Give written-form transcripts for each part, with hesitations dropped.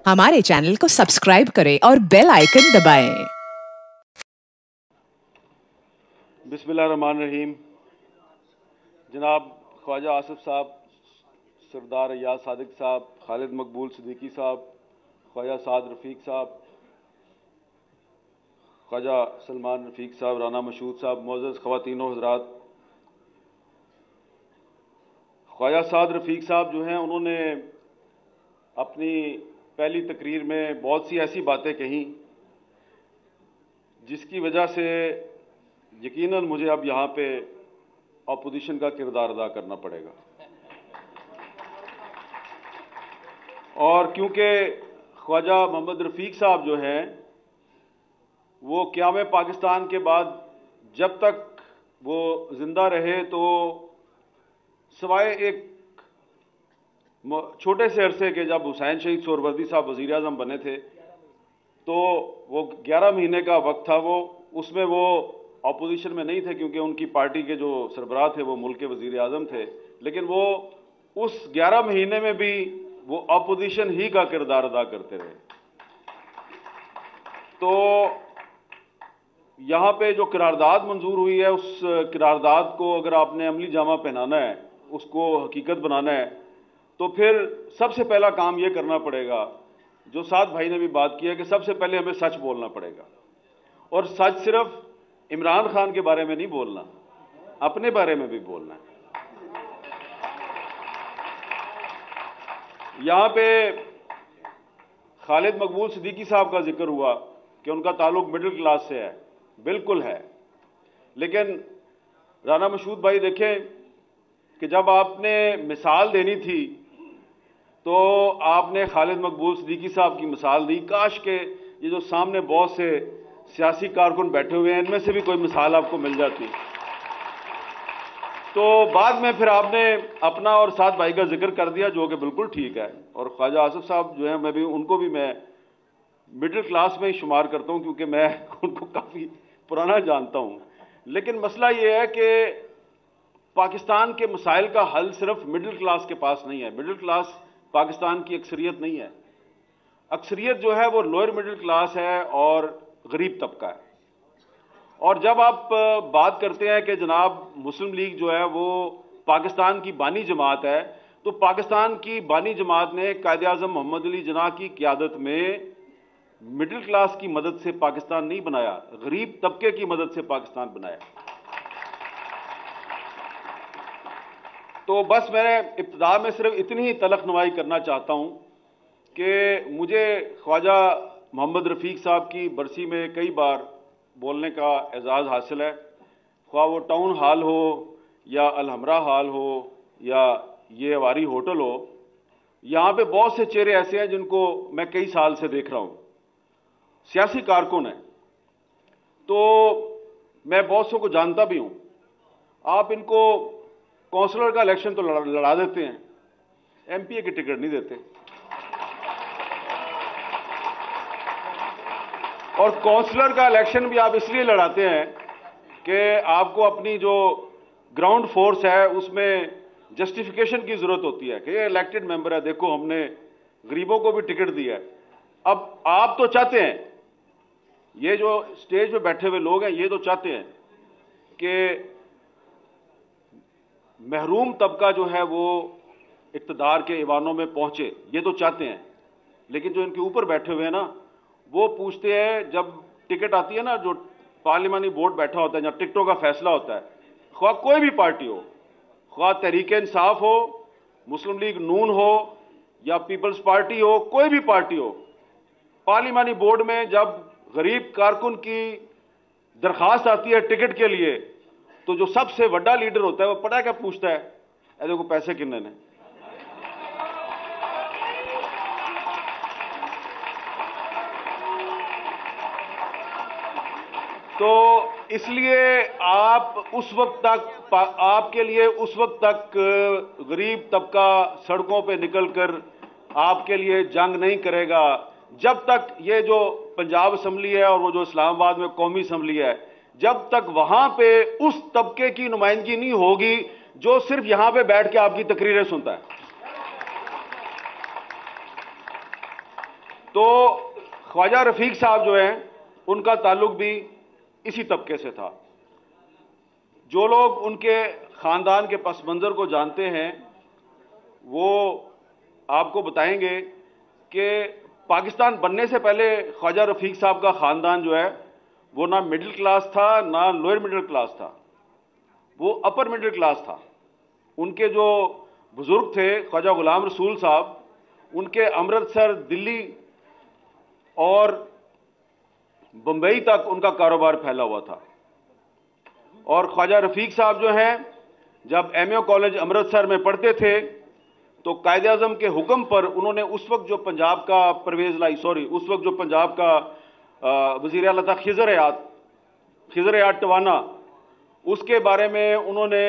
हमारे चैनल को सब्सक्राइब करें और बेल आइकन दबाएं। बिस्मिल्लाहिर्रहमानिर्रहीम। जनाब ख्वाजा आसिफ साहब, सरदार अय्याज सादिक साहब, खालिद मकबूल सिद्दीकी साहब, ख्वाजा साद रफ़ीक साहब, ख्वाजा सलमान रफ़ीक साहब, राना मशहूद साहब, मुअज़्ज़ज़ ख़वातीन व हज़रात, ख्वाजा साद रफ़ीक साहब जो हैं उन्होंने अपनी पहली तकरीर में बहुत सी ऐसी बातें कहीं जिसकी वजह से यकीनन मुझे अब यहाँ पे अपोजिशन का किरदार अदा करना पड़ेगा। और क्योंकि ख्वाजा मोहम्मद रफ़ीक साहब जो हैं वो क़याम पाकिस्तान के बाद जब तक वो ज़िंदा रहे तो सवाए एक छोटे से अरसे के, जब हुसैन शहीद सोहरवर्दी साहब वज़ीर आज़म बने थे तो वो 11 महीने का वक्त था, वो उसमें वो अपोजिशन में नहीं थे क्योंकि उनकी पार्टी के जो सरबराह थे वो मुल्क के वज़ीर आज़म थे, लेकिन वो उस 11 महीने में भी वो अपोजिशन ही का किरदार अदा करते रहे। तो यहाँ पे जो करारदाद मंजूर हुई है, उस करारदाद को अगर आपने अमली जामा पहनाना है, उसको हकीकत बनाना है, तो फिर सबसे पहला काम ये करना पड़ेगा जो साद भाई ने भी बात की है कि सबसे पहले हमें सच बोलना पड़ेगा। और सच सिर्फ इमरान खान के बारे में नहीं बोलना, अपने बारे में भी बोलना है। यहां पे खालिद मकबूल सिद्दीकी साहब का जिक्र हुआ कि उनका ताल्लुक मिडिल क्लास से है, बिल्कुल है, लेकिन राना मशहूद भाई देखें कि जब आपने मिसाल देनी थी तो आपने खालिद मकबूल सिद्दीकी साहब की मिसाल दी। काश के ये जो सामने बहुत से सियासी कारकुन बैठे हुए हैं इनमें से भी कोई मिसाल आपको मिल जाती। तो बाद में फिर आपने अपना और साद भाई का जिक्र कर दिया जो कि बिल्कुल ठीक है। और ख्वाजा आसिफ साहब जो है, मैं भी उनको भी मैं मिडिल क्लास में ही शुमार करता हूं क्योंकि मैं उनको काफ़ी पुराना जानता हूं। लेकिन मसला ये है कि पाकिस्तान के मसाइल का हल सिर्फ मिडिल क्लास के पास नहीं है। मिडिल क्लास पाकिस्तान की अक्सरियत नहीं है। अक्सरियत जो है वो लोअर मिडिल क्लास है और गरीब तबका है। और जब आप बात करते हैं कि जनाब मुस्लिम लीग जो है वो पाकिस्तान की बानी जमात है, तो पाकिस्तान की बानी जमात ने कायद-ए-आज़म मोहम्मद अली जिन्ना की क़यादत में मिडिल क्लास की मदद से पाकिस्तान नहीं बनाया, गरीब तबके की मदद से पाकिस्तान बनाया। तो बस मैं इब्तिदा में सिर्फ इतनी ही तलख नवाई करना चाहता हूं कि मुझे ख्वाजा मोहम्मद रफ़ीक साहब की बरसी में कई बार बोलने का एजाज़ हासिल है, ख्वाह वो टाउन हाल हो या अलहमरा हाल हो या ये अवारी होटल हो। यहाँ पे बहुत से चेहरे ऐसे हैं जिनको मैं कई साल से देख रहा हूँ, सियासी कारकुन हैं, तो मैं बहुत सौ को जानता भी हूँ। आप इनको काउंसलर का इलेक्शन तो लड़ा देते हैं, एमपीए की टिकट नहीं देते। और काउंसलर का इलेक्शन भी आप इसलिए लड़ाते हैं कि आपको अपनी जो ग्राउंड फोर्स है उसमें जस्टिफिकेशन की जरूरत होती है कि ये इलेक्टेड मेंबर है, देखो हमने गरीबों को भी टिकट दी है। अब आप तो चाहते हैं, ये जो स्टेज पे बैठे हुए लोग हैं ये तो चाहते हैं कि महरूम तबका जो है वो इक़्तिदार के ईवानों में पहुंचे, ये तो चाहते हैं। लेकिन जो इनके ऊपर बैठे हुए हैं ना, वो पूछते हैं, जब टिकट आती है ना, जो पार्लिमानी बोर्ड बैठा होता है जहां टिकटों का फैसला होता है, ख्वाह कोई भी पार्टी हो, ख्वाह तहरीक-ए-इंसाफ हो, मुस्लिम लीग नून हो या पीपल्स पार्टी हो, कोई भी पार्टी हो, पार्लिमानी बोर्ड में जब गरीब कारकुन की दरखास्त आती है टिकट के लिए, तो जो सबसे बड़ा लीडर होता है वो पता है क्या पूछता है? देखो पैसे कितने ने। तो इसलिए आप उस वक्त तक, आपके लिए उस वक्त तक गरीब तबका सड़कों पे निकलकर आपके लिए जंग नहीं करेगा जब तक ये जो पंजाब असम्बली है और वो जो इस्लामाबाद में कौमी असम्बली है, जब तक वहां पे उस तबके की नुमाइंदगी नहीं होगी जो सिर्फ यहां पे बैठ के आपकी तकरीरें सुनता है। तो ख्वाजा रफीक साहब जो हैं उनका ताल्लुक भी इसी तबके से था। जो लोग उनके खानदान के पस मंजर को जानते हैं वो आपको बताएंगे कि पाकिस्तान बनने से पहले ख्वाजा रफीक साहब का खानदान जो है वो ना मिडिल क्लास था ना लोअर मिडिल क्लास था, वो अपर मिडिल क्लास था। उनके जो बुजुर्ग थे ख्वाजा गुलाम रसूल साहब, उनके अमृतसर, दिल्ली और बंबई तक उनका कारोबार फैला हुआ था। और ख्वाजा रफीक साहब जो हैं जब एमए कॉलेज अमृतसर में पढ़ते थे तो कायदे आज़म के हुक्म पर उन्होंने उस वक्त जो पंजाब का उस वक्त जो पंजाब का वज़ीर आला था खिज़र हयात टवाना, उसके बारे में उन्होंने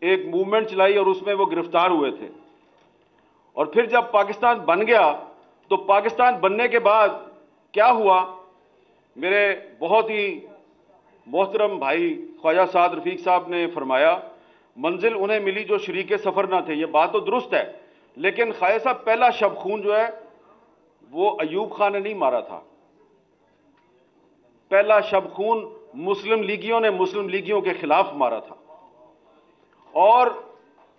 एक मूवमेंट चलाई और उसमें वो गिरफ्तार हुए थे। और फिर जब पाकिस्तान बन गया तो पाकिस्तान बनने के बाद क्या हुआ, मेरे बहुत ही मोहतरम भाई ख्वाजा साद रफीक साहब ने फरमाया मंजिल उन्हें मिली जो शरीके सफर ना थे। ये बात तो दुरुस्त है, लेकिन ख्वाजा साहब पहला शब खून जो है वो अयूब खान ने नहीं मारा था। पहला शब खून मुस्लिम लीगियों ने मुस्लिम लीगियों के खिलाफ मारा था। और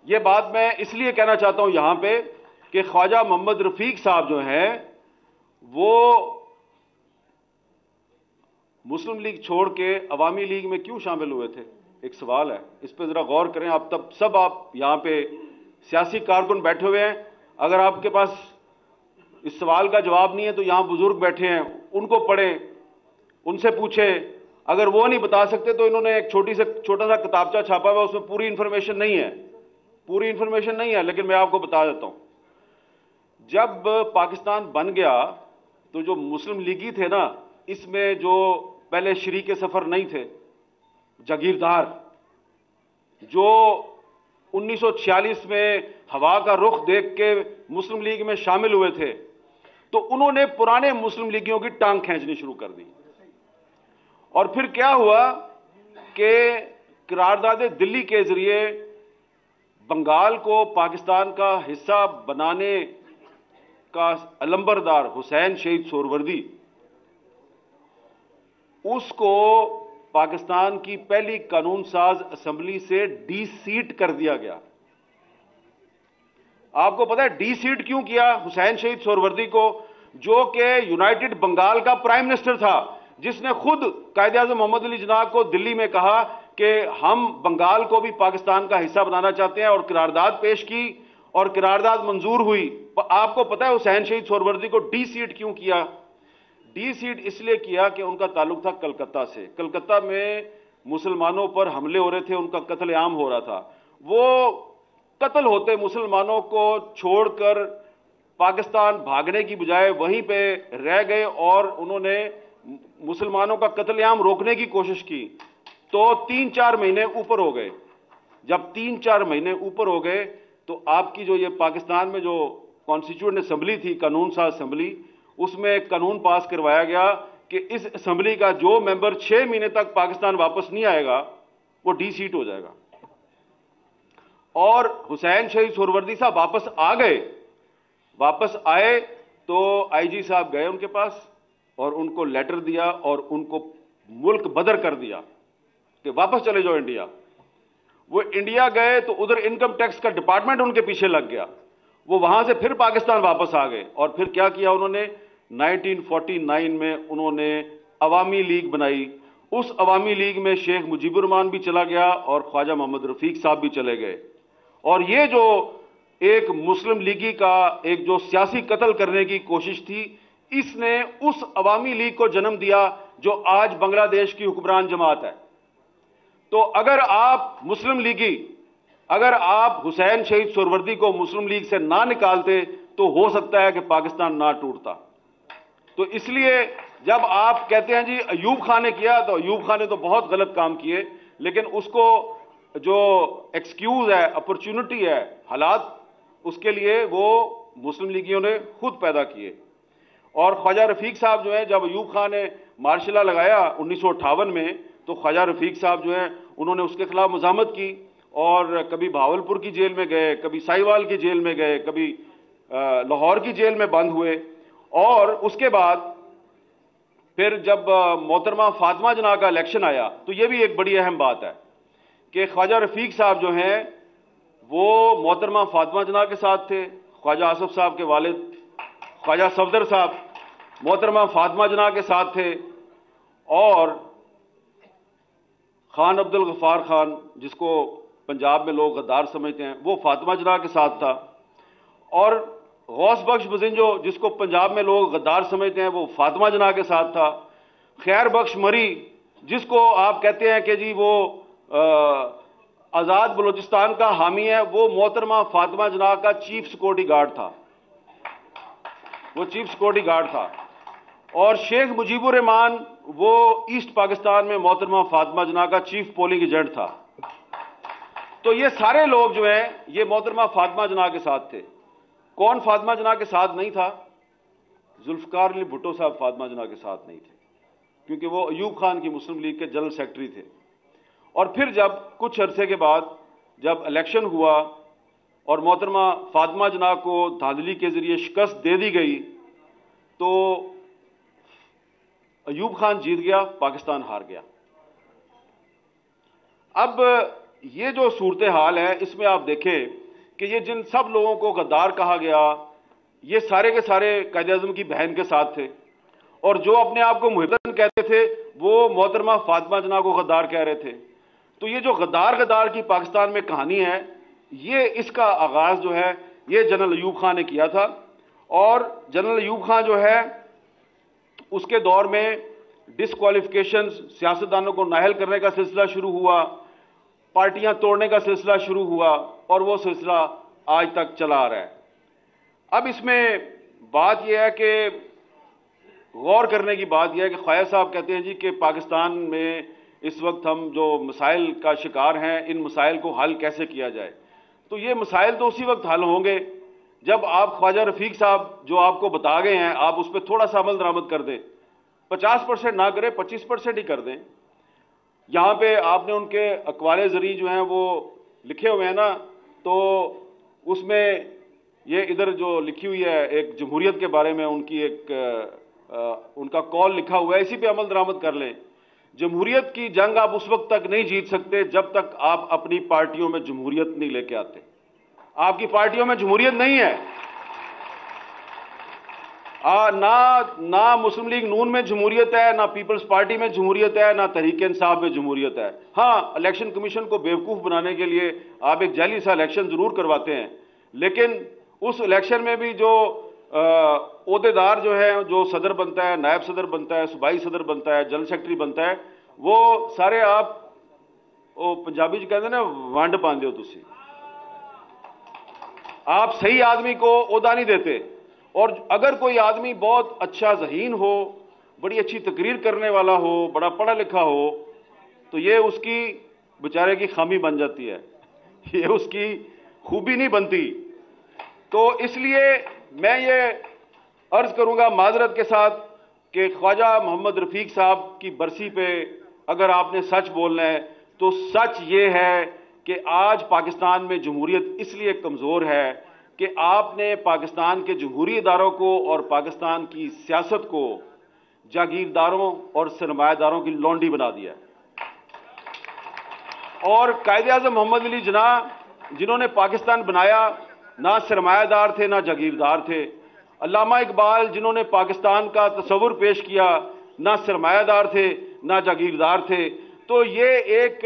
ये बात मैं इसलिए कहना चाहता हूं यहां पे कि ख्वाजा मोहम्मद रफीक साहब जो हैं वो मुस्लिम लीग छोड़ के अवामी लीग में क्यों शामिल हुए थे, एक सवाल है, इस पर जरा गौर करें। आप तब सब आप यहां पे सियासी कारकुन बैठे हुए हैं, अगर आपके पास इस सवाल का जवाब नहीं है तो यहां बुजुर्ग बैठे हैं, उनको पढ़ें, उनसे पूछें। अगर वो नहीं बता सकते तो इन्होंने एक छोटा सा किताबचा छापा हुआ, उसमें पूरी इंफॉर्मेशन नहीं है, लेकिन मैं आपको बता देता हूं। जब पाकिस्तान बन गया तो जो मुस्लिम लीगी थे ना, इसमें जो पहले शरीके सफर नहीं थे, जागीरदार, जो 1946 में हवा का रुख देख के मुस्लिम लीग में शामिल हुए थे, तो उन्होंने पुराने मुस्लिम लीगियों की टांग खींचनी शुरू कर दी। और फिर क्या हुआ कि करारदाद दिल्ली के जरिए बंगाल को पाकिस्तान का हिस्सा बनाने का अलंबरदार हुसैन शहीद सोहरवर्दी, उसको पाकिस्तान की पहली कानून साज असेंबली से डी सीट कर दिया गया। आपको पता है डी सीट क्यों किया हुसैन शहीद सोहरवर्दी को, जो कि यूनाइटेड बंगाल का प्राइम मिनिस्टर था, जिसने खुद कायदे आज़म मोहम्मद अली जिन्नाह को दिल्ली में कहा कि हम बंगाल को भी पाकिस्तान का हिस्सा बनाना चाहते हैं, और करारदाद पेश की और करारदाद मंजूर हुई। आपको पता है हुसैन शहीद सोहरवर्दी को डी सीट क्यों किया? डी सीट इसलिए किया कि उनका ताल्लुक था कलकत्ता से। कलकत्ता में मुसलमानों पर हमले हो रहे थे, उनका कत्लेआम हो रहा था। वो कत्ल होते मुसलमानों को छोड़कर पाकिस्तान भागने की बजाय वहीं पे रह गए और उन्होंने मुसलमानों का कत्लेआम रोकने की कोशिश की। तो 3-4 महीने ऊपर हो गए। जब 3-4 महीने ऊपर हो गए तो आपकी जो ये पाकिस्तान में जो कॉन्स्टिट्यूएंट असेंबली थी, कानून साज असेंबली, उसमें एक कानून पास करवाया गया कि इस असेंबली का जो मेंबर 6 महीने तक पाकिस्तान वापस नहीं आएगा वो डी सीट हो जाएगा। और हुसैन शहीद सोहरवर्दी साहब वापस आ गए। वापस आए तो आईजी साहब गए उनके पास और उनको लेटर दिया और उनको मुल्क बदर कर दिया कि वापस चले जाओ इंडिया। वो इंडिया गए तो उधर इनकम टैक्स का डिपार्टमेंट उनके पीछे लग गया। वो वहां से फिर पाकिस्तान वापस आ गए और फिर क्या किया उन्होंने, 1949 में उन्होंने अवामी लीग बनाई। उस अवामी लीग में शेख मुजीबुर रहमान भी चला गया और ख्वाजा मोहम्मद रफीक साहब भी चले गए। और ये जो एक मुस्लिम लीगी का एक जो सियासी कत्ल करने की कोशिश थी, इसने उस अवामी लीग को जन्म दिया जो आज बांग्लादेश की हुक्मरान जमात है। तो अगर आप मुस्लिम लीगी, अगर आप हुसैन शहीद सोहरवर्दी को मुस्लिम लीग से ना निकालते तो हो सकता है कि पाकिस्तान ना टूटता। तो इसलिए जब आप कहते हैं जी अयूब खान ने किया, तो अयूब खान ने तो बहुत गलत काम किए, लेकिन उसको जो एक्सक्यूज है, अपॉर्चुनिटी है, हालात, उसके लिए वो मुस्लिम लीगियों ने खुद पैदा किए। और ख्वाजा रफीक साहब जो है, जब अयूब खान ने मार्शल लॉ लगाया 1958 में, तो ख्वाजा रफीक साहब जो है उन्होंने उसके खिलाफ मज़ामत की और कभी भावलपुर की जेल में गए, कभी साहिवाल की जेल में गए, कभी लाहौर की जेल में बंद हुए। और उसके बाद फिर जब मोहतरमा फातिमा जना का इलेक्शन आया, तो ये भी एक बड़ी अहम बात है कि ख्वाजा रफीक साहब जो हैं वो मोहतरमा फातिमा जना के साथ थे, ख्वाजा आसफ साहब के वालिद ख्वाजा सफदर साहब मोहतरमा फातिमा जना के साथ थे, और खान अब्दुल गफ्फार खान जिसको पंजाब में लोग गद्दार समझते हैं वो फातिमा जना के साथ था, और गौस बख्श बजिंजो जिसको पंजाब में लोग गद्दार समझते हैं वो फातिमा जना के साथ था। खैर बख्श मरी जिसको आप कहते हैं कि जी वो आज़ाद बलूचिस्तान का हामी है, वो मोहतरमा फातिमा जना का चीफ सिक्योरिटी गार्ड था, वो चीफ सिक्योरिटी गार्ड था। और शेख मुजीबुर रहमान वो ईस्ट पाकिस्तान में मोहतरमा फातिमा जना का चीफ पोलिंग एजेंट था। तो ये सारे लोग जो हैं ये मोहतरमा फातिमा जना के साथ थे। कौन फातिमा जना के साथ नहीं था? जुल्फकार अली भुट्टो साहब फातिमा जना के साथ नहीं थे, क्योंकि वो अयूब खान की मुस्लिम लीग के जनरल सेक्रेटरी थे। और फिर जब कुछ अरसे के बाद जब इलेक्शन हुआ और मोहतरमा फातिमा जना को धांधली के जरिए शिकस्त दे दी गई, तो अयूब खान जीत गया, पाकिस्तान हार गया। अब ये जो सूरत हाल है इसमें आप देखें कि ये जिन सब लोगों को गद्दार कहा गया, ये सारे के सारे कायद-ए-आज़म की बहन के साथ थे, और जो अपने आप को मुहिबन कहते थे वो मोहतरमा फातिमा जना को गद्दार कह रहे थे। तो ये जो गद्दार की पाकिस्तान में कहानी है, ये इसका आगाज जो है ये जनरल अयूब खान ने किया था। और जनरल अयूब खान जो है उसके दौर में डिस्क्वालिफिकेशन, सियासतदानों को नाअहल करने का सिलसिला शुरू हुआ, पार्टियां तोड़ने का सिलसिला शुरू हुआ, और वो सिलसिला आज तक चला आ रहा है। अब इसमें बात यह है कि गौर करने की बात यह है कि ख्वाजा साहब कहते हैं जी कि पाकिस्तान में इस वक्त हम जो मसाइल का शिकार हैं, इन मसाइल को हल कैसे किया जाए। तो ये मसाइल तो उसी वक्त हल होंगे जब आप ख्वाजा रफीक साहब जो आपको बता गए हैं आप उस पर थोड़ा सा अमल दरामद कर दें। 50% ना करें, 25% ही कर दें। यहाँ पे आपने उनके अकवाले ज़री जो हैं वो लिखे हुए हैं ना, तो उसमें ये इधर जो लिखी हुई है एक जमहूरियत के बारे में उनकी उनका कॉल लिखा हुआ है, इसी पे अमल दरामद कर लें। जमहूरियत की जंग आप उस वक्त तक नहीं जीत सकते जब तक आप अपनी पार्टियों में जमहूरियत नहीं लेके आते। आपकी पार्टियों में जमहूरियत नहीं है, ना मुस्लिम लीग नून में जमहूरियत है, ना पीपल्स पार्टी में जमहूरियत है, ना तहरीक इंसाफ में जमहूरियत है। हाँ, इलेक्शन कमीशन को बेवकूफ बनाने के लिए आप एक जाली सा इलेक्शन जरूर करवाते हैं, लेकिन उस इलेक्शन में भी जो ओहदेदार जो है, जो सदर बनता है, नायब सदर बनता है, सूबाई सदर बनता है, जनरल सेक्रेटरी बनता है, वो सारे आप पंजाबी च कहते ना वंड पांदे हो तुसी। आप सही आदमी को ओहदा नहीं देते। और अगर कोई आदमी बहुत अच्छा ज़हीन हो, बड़ी अच्छी तकरीर करने वाला हो, बड़ा पढ़ा लिखा हो, तो ये उसकी बेचारे की खामी बन जाती है, ये उसकी खूबी नहीं बनती। तो इसलिए मैं ये अर्ज करूंगा माजरत के साथ कि ख्वाजा मोहम्मद रफीक साहब की बरसी पे अगर आपने सच बोलना है तो सच ये है कि आज पाकिस्तान में जमहूरियत इसलिए कमज़ोर है कि आपने पाकिस्तान के जमहूरी इदारों को और पाकिस्तान की सियासत को जागीरदारों और सरमायादारों की लौंडी बना दिया है। और कायद-ए-आज़म मोहम्मद अली जिन्ना जिन्होंने पाकिस्तान बनाया, ना सरमायादार थे ना जागीरदार थे। अल्लामा इकबाल जिन्होंने पाकिस्तान का तस्वुर पेश किया, ना सरमायादार थे ना जागीरदार थे। तो ये एक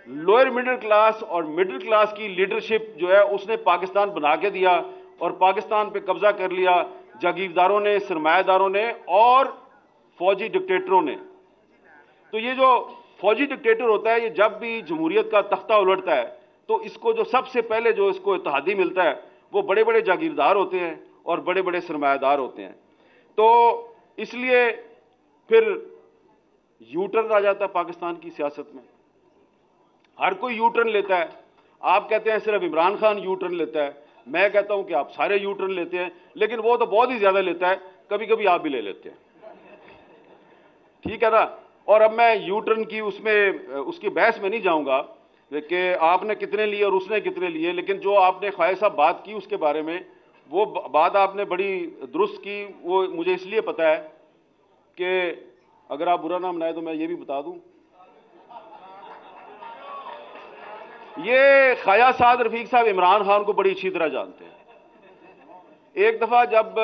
लोअर मिडिल क्लास और मिडिल क्लास की लीडरशिप जो है उसने पाकिस्तान बना के दिया और पाकिस्तान पे कब्जा कर लिया जागीरदारों ने, सरमायादारों ने और फौजी डिक्टेटरों ने। तो ये जो फौजी डिक्टेटर होता है, ये जब भी जमहूरियत का तख्ता उलटता है तो इसको जो सबसे पहले जो इसको इत्तेहादी मिलता है वो बड़े बड़े जागीरदार होते हैं और बड़े बड़े सरमायादार होते हैं। तो इसलिए फिर यू टर्न आ जाता है पाकिस्तान की सियासत में। हर कोई यू टर्न लेता है। आप कहते हैं सिर्फ इमरान खान यू टर्न लेता है, मैं कहता हूं कि आप सारे यू टर्न लेते हैं, लेकिन वो तो बहुत ही ज्यादा लेता है, कभी कभी आप भी ले लेते हैं, ठीक है ना। और अब मैं यू टर्न की उसकी बहस में नहीं जाऊंगा कि आपने कितने लिए और उसने कितने लिए, लेकिन जो आपने ख्वाजा साहब बात की उसके बारे में वो बात आपने बड़ी दुरुस्त की। वो मुझे इसलिए पता है कि अगर आप बुरा ना मनाए तो मैं ये भी बता दूं, ये ख्वाजा साद रफीक साहब इमरान खान को बड़ी अच्छी तरह जानते हैं। एक दफा जब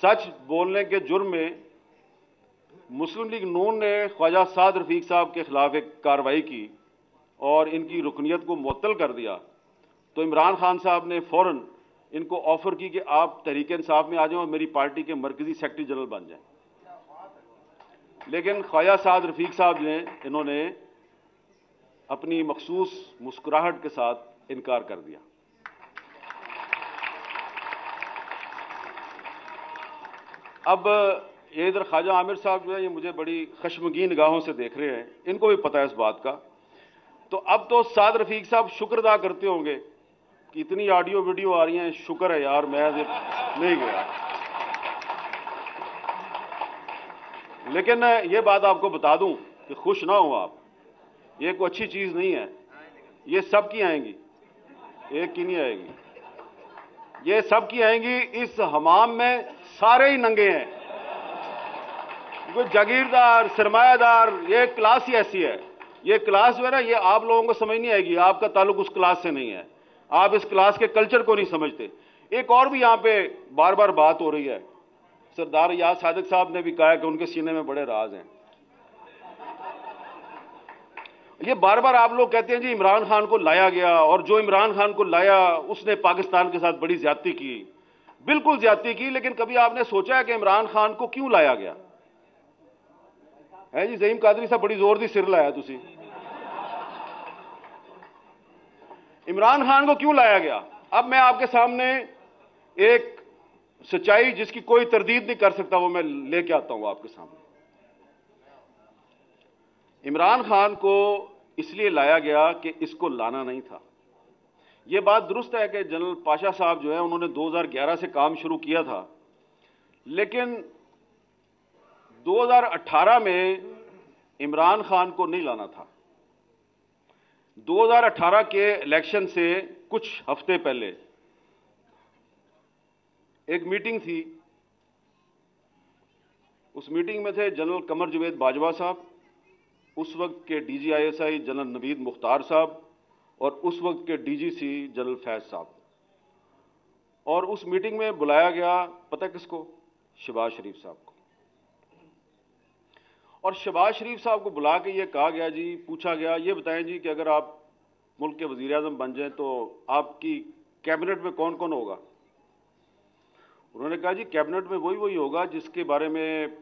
सच बोलने के जुर्म में मुस्लिम लीग नून ने ख्वाजा साद रफीक साहब के खिलाफ एक कार्रवाई की और इनकी रुकनियत को मुअत्तल कर दिया, तो इमरान खान साहब ने फौरन इनको ऑफर की कि आप तहरीक इंसाफ में आ जाएं और मेरी पार्टी के मरकजी सेक्रेटरी जनरल बन जाएं। लेकिन ख्वाजा साद रफीक साहब ने इन्होंने अपनी मखसूस मुस्कुराहट के साथ इनकार कर दिया। अब ये इधर ख्वाजा आमिर साहब जो है ये मुझे बड़ी खशमगीन निगाहों से देख रहे हैं, इनको भी पता है इस बात का। तो अब तो साद रफीक साहब शुक्र अदा करते होंगे कि इतनी ऑडियो वीडियो आ रही हैं, शुक्र है यार मैं नहीं गया। लेकिन ये बात आपको बता दूं कि खुश ना हो आप, ये कोई अच्छी चीज नहीं है। ये सब की आएंगी, एक की नहीं आएगी, ये सब की आएंगी। इस हमाम में सारे ही नंगे हैं, कोई जागीरदार सरमायादार, ये क्लास ही ऐसी है। ये क्लास जो है ना, ये आप लोगों को समझ नहीं आएगी, आपका ताल्लुक उस क्लास से नहीं है, आप इस क्लास के कल्चर को नहीं समझते। एक और भी यहां पे बार बार बात हो रही है, सरदार याद सादिक साहब ने भी कहा कि उनके सीने में बड़े राज हैं। ये बार बार आप लोग कहते हैं जी इमरान खान को लाया गया, और जो इमरान खान को लाया उसने पाकिस्तान के साथ बड़ी ज्यादती की। बिल्कुल ज्यादती की, लेकिन कभी आपने सोचा है कि इमरान खान को क्यों लाया गया है? जी ज़हीम कादरी साहब बड़ी जोर दी सिर लाया तुसी। इमरान खान को क्यों लाया गया? अब मैं आपके सामने एक सच्चाई जिसकी कोई तरदीद नहीं कर सकता वो मैं लेके आता हूं आपके सामने। इमरान खान को इसलिए लाया गया कि इसको लाना नहीं था। यह बात दुरुस्त है कि जनरल पाशा साहब जो है उन्होंने 2011 से काम शुरू किया था, लेकिन 2018 में इमरान खान को नहीं लाना था। 2018 के इलेक्शन से कुछ हफ्ते पहले एक मीटिंग थी। उस मीटिंग में थे जनरल कमर जवेद बाजवा साहब, उस वक्त के DGISI जनरल नवीद मुख्तार साहब, और उस वक्त के DGC जनरल फैज साहब। और उस मीटिंग में बुलाया गया पता किसको? शहबाज शरीफ साहब को। और शहबाज शरीफ साहब को बुला के ये कहा गया जी, पूछा गया ये बताएं जी कि अगर आप मुल्क के वजीर आज़म बन जाएं तो आपकी कैबिनेट में कौन कौन होगा? उन्होंने कहा जी कैबिनेट में वही होगा जिसके बारे में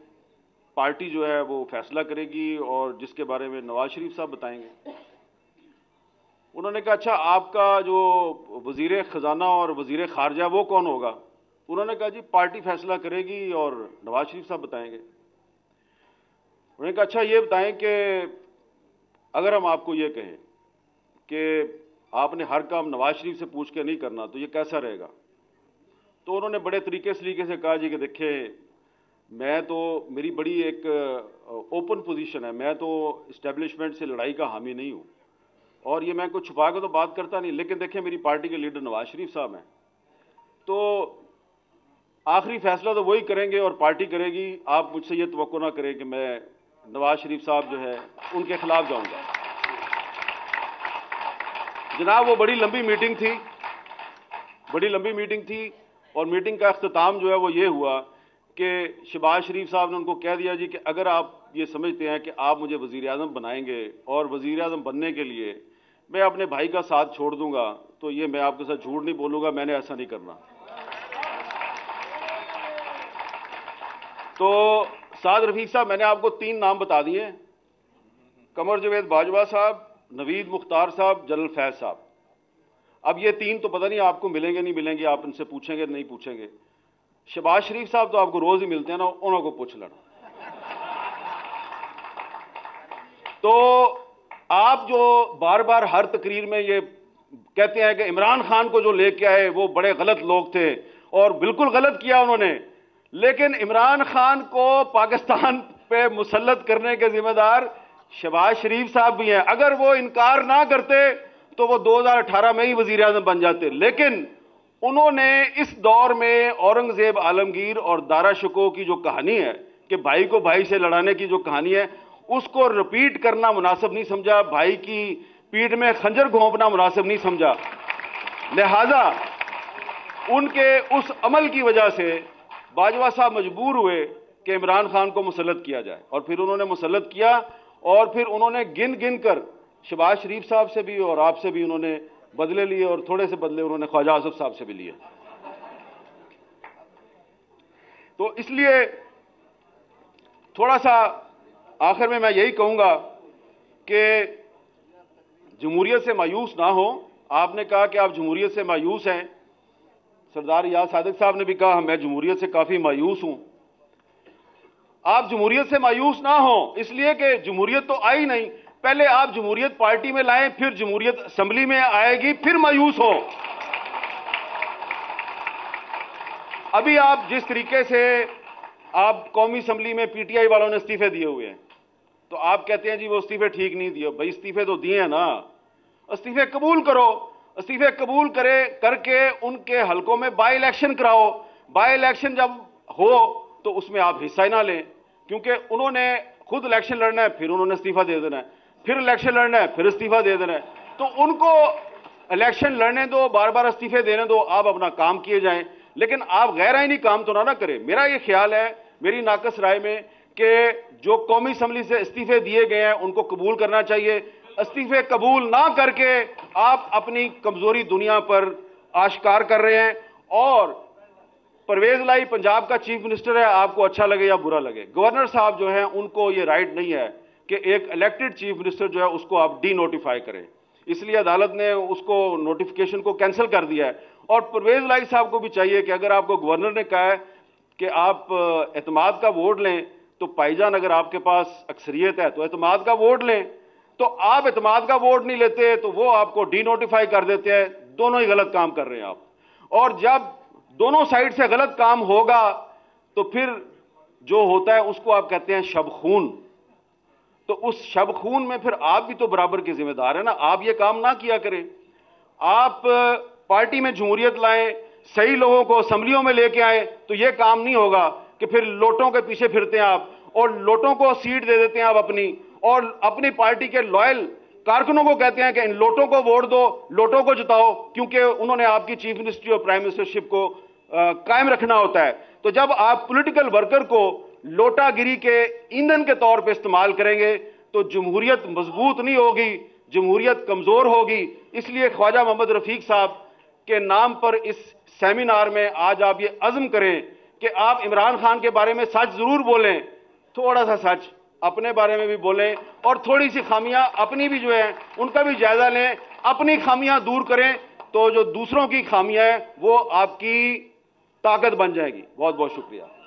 पार्टी जो है वो फैसला करेगी और जिसके बारे में नवाज शरीफ साहब बताएंगे। उन्होंने कहा अच्छा आपका जो वजीर खजाना और वजीर खारजा वो कौन होगा? उन्होंने कहा जी पार्टी फैसला करेगी और नवाज शरीफ साहब बताएंगे। उन्होंने कहा अच्छा ये बताएं कि अगर हम आपको ये कहें कि आपने हर काम नवाज शरीफ से पूछ के नहीं करना तो ये कैसा रहेगा? तो उन्होंने बड़े तरीके से कहा जी कि देखिए मैं तो, मेरी बड़ी एक ओपन पोजीशन है, मैं तो इस्टेब्लिशमेंट से लड़ाई का हामी नहीं हूं और ये मैं कुछ छुपा के तो बात करता नहीं, लेकिन देखिए मेरी पार्टी के लीडर नवाज शरीफ साहब हैं, तो आखिरी फैसला तो वही करेंगे और पार्टी करेगी। आप मुझसे ये तवक्को ना करें कि मैं नवाज शरीफ साहब जो है उनके खिलाफ जाऊंगा। जनाब वो बड़ी लंबी मीटिंग थी और मीटिंग का अख्ताम जो है वो ये हुआ कि शहबाज शरीफ साहब ने उनको कह दिया जी कि अगर आप ये समझते हैं कि आप मुझे वजीर आज़म बनाएंगे और वजीर आज़म बनने के लिए मैं अपने भाई का साथ छोड़ दूंगा, तो ये मैं आपके साथ झूठ नहीं बोलूंगा, मैंने ऐसा नहीं करना। तो साद रफीक साहब मैंने आपको 3 नाम बता दिए, कमर जवेद बाजवा साहब, नवीद मुख्तार साहब, जनरल फैज साहब। अब ये 3 तो पता नहीं आपको मिलेंगे नहीं मिलेंगे, आप इनसे पूछेंगे नहीं पूछेंगे। शहबाज शरीफ साहब तो आपको रोज ही मिलते हैं ना, उन्होंने पूछ लेना। तो आप जो बार बार हर तकरीर में ये कहते हैं कि इमरान खान को जो लेके आए वो बड़े गलत लोग थे, और बिल्कुल गलत किया उन्होंने, लेकिन इमरान खान को पाकिस्तान पे मुसल्लत करने के जिम्मेदार शहबाज शरीफ साहब भी हैं। अगर वो इनकार ना करते तो वो 2018 में ही वजीर आज़म बन जाते, लेकिन उन्होंने इस दौर में औरंगजेब आलमगीर और दारा शिकोह की जो कहानी है कि भाई को भाई से लड़ाने की जो कहानी है, उसको रिपीट करना मुनासिब नहीं समझा, भाई की पीठ में खंजर घोंपना मुनासिब नहीं समझा। लिहाजा उनके उस अमल की वजह से बाजवा साहब मजबूर हुए कि इमरान खान को मुसल्लत किया जाए, और फिर उन्होंने मुसल्लत किया, और फिर उन्होंने गिन गिन कर शहबाज शरीफ साहब से भी और आपसे भी उन्होंने बदले लिए, और थोड़े से बदले उन्होंने ख्वाजा आसिफ साहब से भी लिए। तो इसलिए थोड़ा सा आखिर में मैं यही कहूंगा कि जमहूरियत से मायूस ना हो। आपने कहा कि आप जमहूरियत से मायूस हैं, सरदार याद सादिक साहब ने भी कहा मैं जमहूरियत से काफी मायूस हूं। आप जमहूरियत से मायूस ना हो, इसलिए कि जमहूरियत तो आई नहीं, पहले आप जमहूरियत पार्टी में लाएं, फिर जमहूरियत असेंबली में आएगी, फिर मायूस हो। अभी आप जिस तरीके से आप कौमी असेंबली में पीटीआई वालों ने इस्तीफे दिए हुए हैं, तो आप कहते हैं जी वो इस्तीफे ठीक नहीं दिए। भाई इस्तीफे तो दिए हैं ना, इस्तीफे कबूल करो, इस्तीफे कबूल करके उनके हलकों में बाई इलेक्शन कराओ। बाई इलेक्शन जब हो तो उसमें आप हिस्सा ही ना लें, क्योंकि उन्होंने खुद इलेक्शन लड़ना है, फिर उन्होंने इस्तीफा दे देना है, फिर इलेक्शन लड़ना है, फिर इस्तीफा दे देना है। तो उनको इलेक्शन लड़ने दो, बार बार इस्तीफे देने दो, आप अपना काम किए जाएं, लेकिन आप गैर आईनी काम तो ना करें। मेरा यह ख्याल है, मेरी नाकस राय में, कि जो कौमी असेंबली से इस्तीफे दिए गए हैं उनको कबूल करना चाहिए। इस्तीफे कबूल ना करके आप अपनी कमजोरी दुनिया पर आश्कार कर रहे हैं। और परवेज लाई पंजाब का चीफ मिनिस्टर है, आपको अच्छा लगे या बुरा लगे, गवर्नर साहब जो है उनको ये राइट नहीं है कि एक इलेक्टेड चीफ मिनिस्टर जो है उसको आप डी नोटिफाई करें। इसलिए अदालत ने उसको नोटिफिकेशन को कैंसिल कर दिया है। और परवेज लाई साहब को भी चाहिए कि अगर आपको गवर्नर ने कहा है कि आप एतमाद का वोट लें, तो भाईजान अगर आपके पास अक्सरियत है तो एतमाद का वोट लें, तो आप एतमाद का वोट नहीं लेते तो वो आपको डी नोटिफाई कर देते हैं। दोनों ही गलत काम कर रहे हैं आप। और जब दोनों साइड से गलत काम होगा तो फिर जो होता है उसको आप कहते हैं शब-खून। तो उस शब-खून में फिर आप भी तो बराबर के जिम्मेदार है ना, आप ये काम ना किया करें। आप पार्टी में जमहूरियत लाएं, सही लोगों को असेंबलियों में लेके आए, तो ये काम नहीं होगा कि फिर लोटों के पीछे फिरते हैं आप और लोटों को सीट दे देते हैं आप अपनी, और अपनी पार्टी के लॉयल कारकुनों को कहते हैं कि इन लोटों को वोट दो, लोटों को जिताओ, क्योंकि उन्होंने आपकी चीफ मिनिस्ट्री और प्राइम मिनिस्टरशिप को कायम रखना होता है। तो जब आप पॉलिटिकल वर्कर को लोटागिरी के ईंधन के तौर पे इस्तेमाल करेंगे तो जमहूरियत मजबूत नहीं होगी, जमहूरियत कमजोर होगी। इसलिए ख्वाजा मोहम्मद रफीक साहब के नाम पर इस सेमिनार में आज आप ये अज़्म करें कि आप इमरान खान के बारे में सच जरूर बोलें, थोड़ा सा सच अपने बारे में भी बोलें, और थोड़ी सी खामियां अपनी भी जो है उनका भी जायजा लें, अपनी खामियां दूर करें, तो जो दूसरों की खामियां हैं वो आपकी ताकत बन जाएगी। बहुत बहुत शुक्रिया।